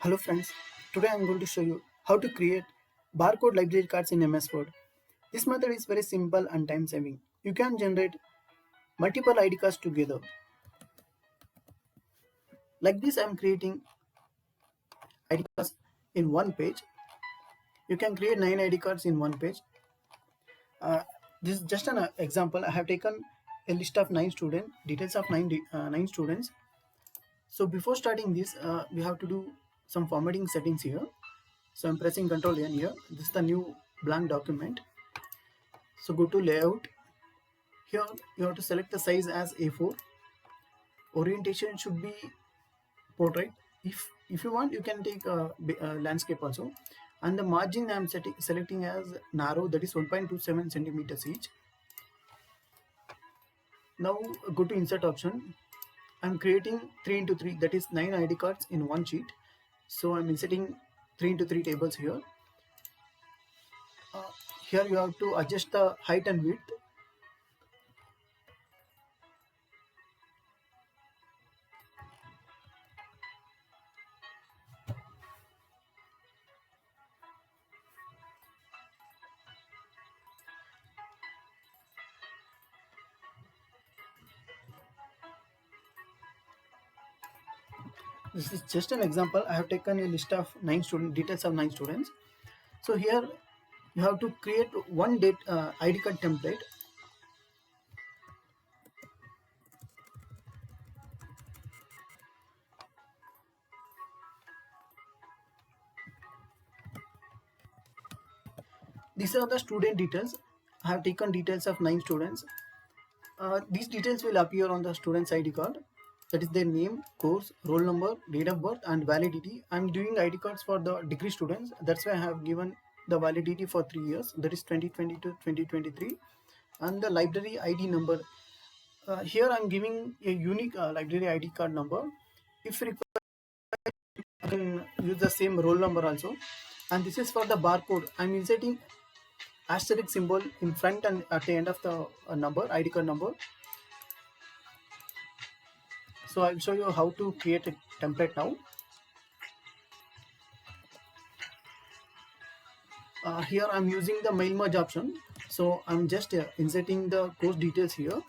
Hello friends, today I am going to show you how to create barcode library cards in MS Word. This method is very simple and time saving. You can generate multiple ID cards together. Like this I am creating ID cards in one page. You can create 9 ID cards in one page. This is just an example. I have taken a list of 9 students, details of 9 students. So before starting this, we have to do some formatting settings here. So I'm pressing Ctrl N here. This is the new blank document. So go to layout. Here you have to select the size as A4. Orientation should be portrait. If you want, you can take a landscape also. And the margin I am selecting as narrow, that is 1.27 centimeters each. Now go to insert option. I'm creating 3 into 3, that is 9 ID cards in one sheet. So I'm inserting 3 into 3 tables here. Here you have to adjust the height and width. This is just an example. I have taken a list of 9 students, details of 9 students. So here you have to create one ID card template. These are the student details. I have taken details of 9 students. These details will appear on the student's ID card. That is their name, course, roll number, date of birth, and validity. I'm doing ID cards for the degree students. That's why I have given the validity for 3 years. That is 2020 to 2023. And the library ID number. Here I'm giving a unique library ID card number. If required, I can use the same roll number also. And this is for the barcode. I'm inserting asterisk symbol in front and at the end of the number, ID card number. So I'll show you how to create a template now. Here I'm using the mail merge option. So I'm just inserting the course details here.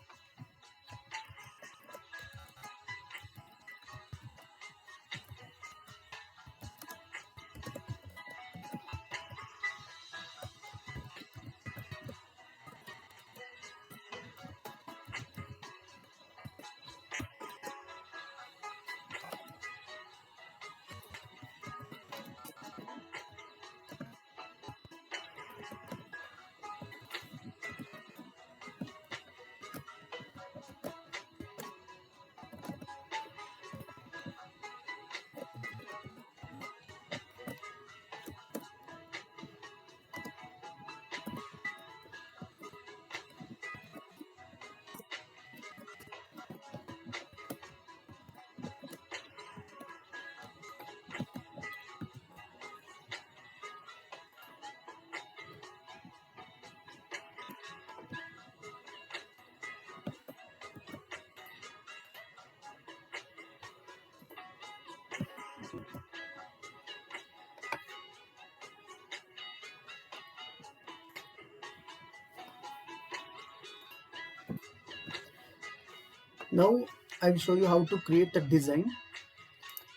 Now I will show you how to create the design.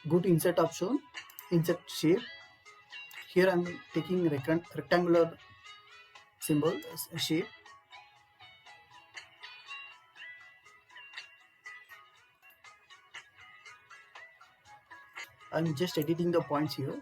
Go to insert option, insert shape. Here I'm taking rectangular symbol shape. I'm just editing the points here.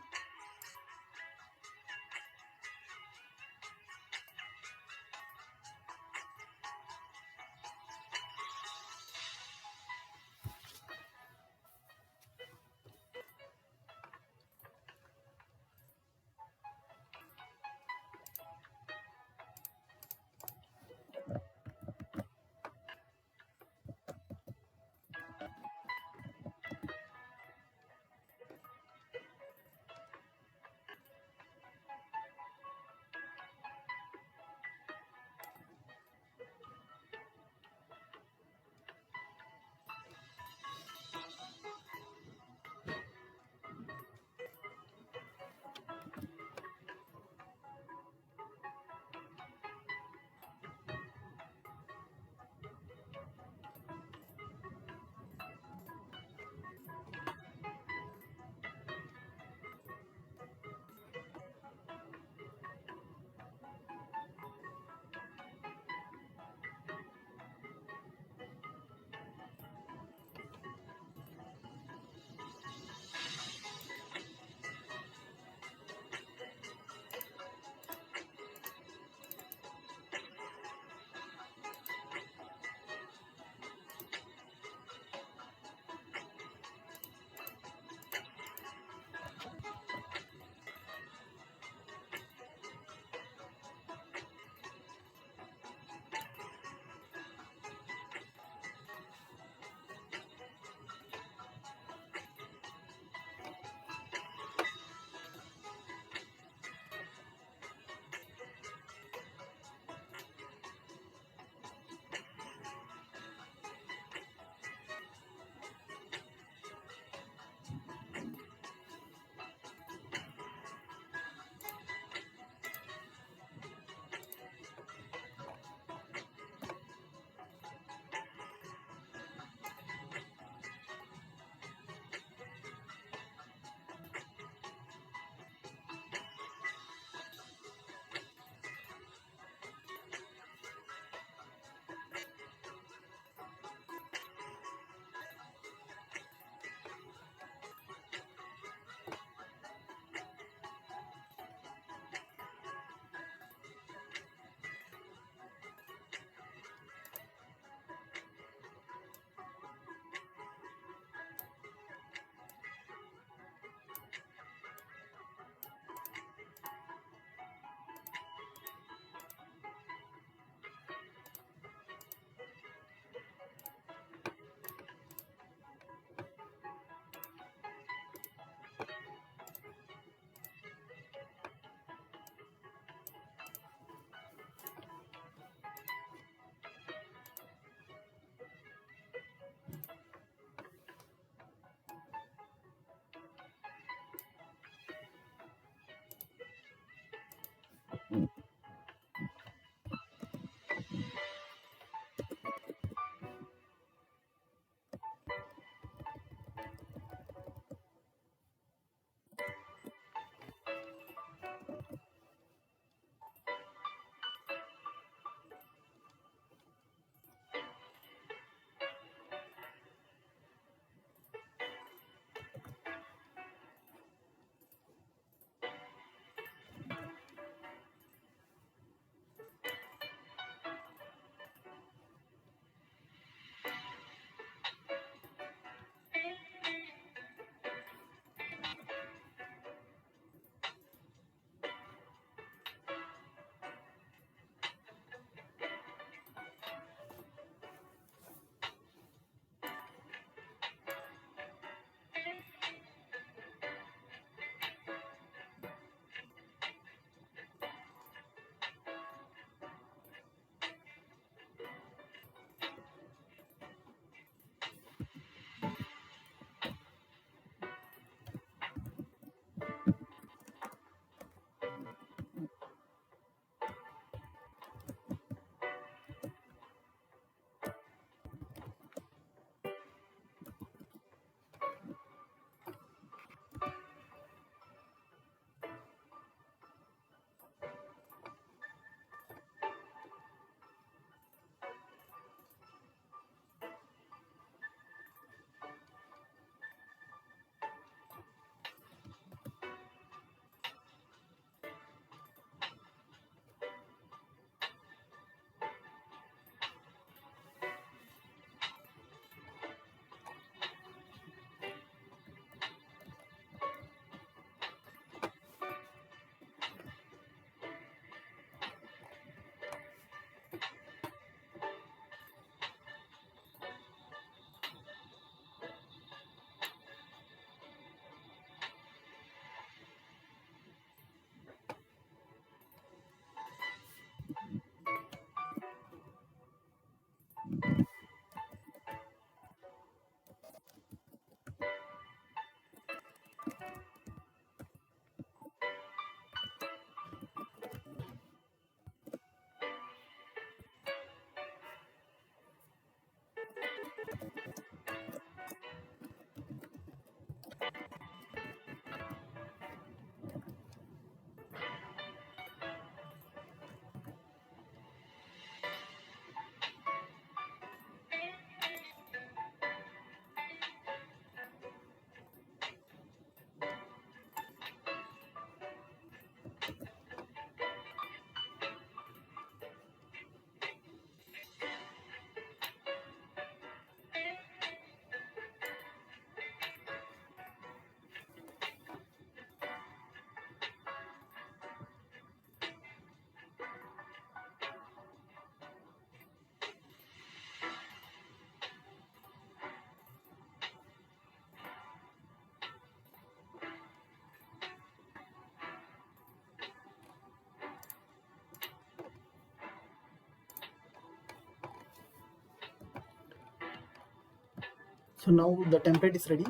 So now the template is ready.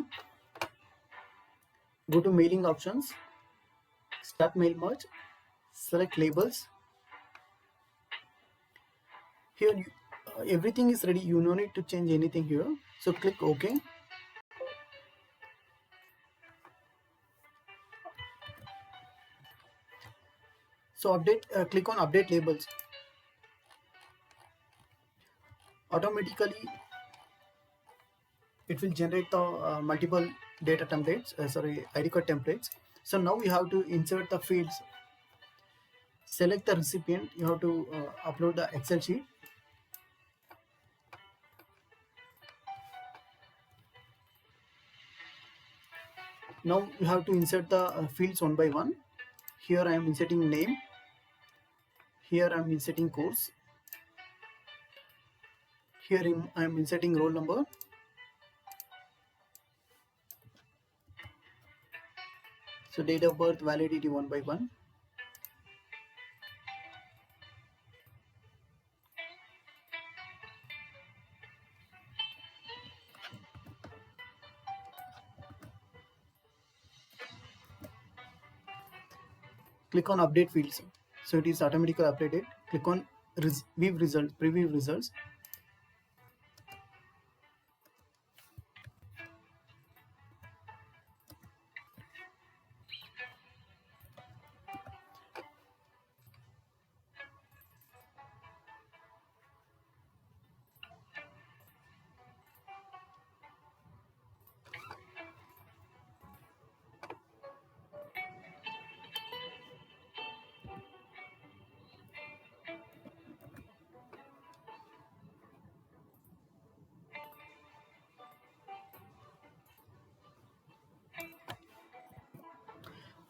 Go to mailing options, start mail merge, select labels. Here everything is ready, you no need to change anything here. So click OK. So update, click on update labels. Automatically it will generate the multiple data templates, ID card templates. So now we have to insert the fields. Select the recipient, you have to upload the Excel sheet. Now you have to insert the fields one by one. Here I am inserting name, here I am inserting course, here I am inserting roll number, so date of birth, validity one by one. Click on update fields, so it is automatically updated. Click on view results, preview results.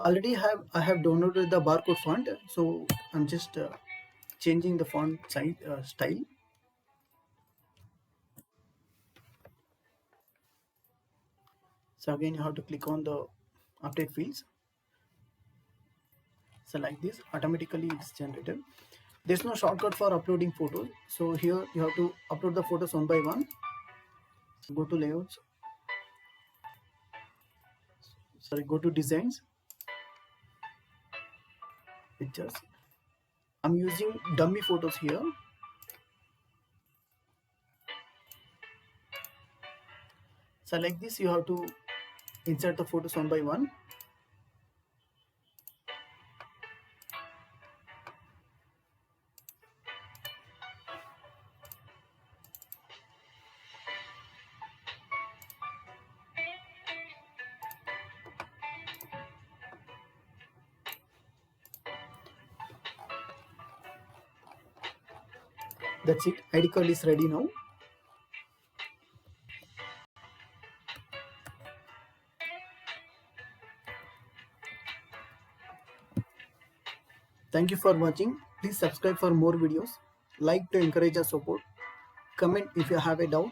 Already I have downloaded the barcode font, so I'm just changing the font size style. So again you have to click on the update fields. So like this, automatically it's generated. There's no shortcut for uploading photos, so here you have to upload the photos one by one. So go to layouts, go to designs, pictures. I'm using dummy photos here. So like this you have to insert the photos one by one. That's it, ID card is ready now. Thank you for watching. Please subscribe for more videos. Like to encourage our support. Comment if you have a doubt,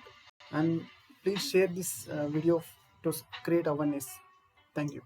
and please share this video to create awareness. Thank you.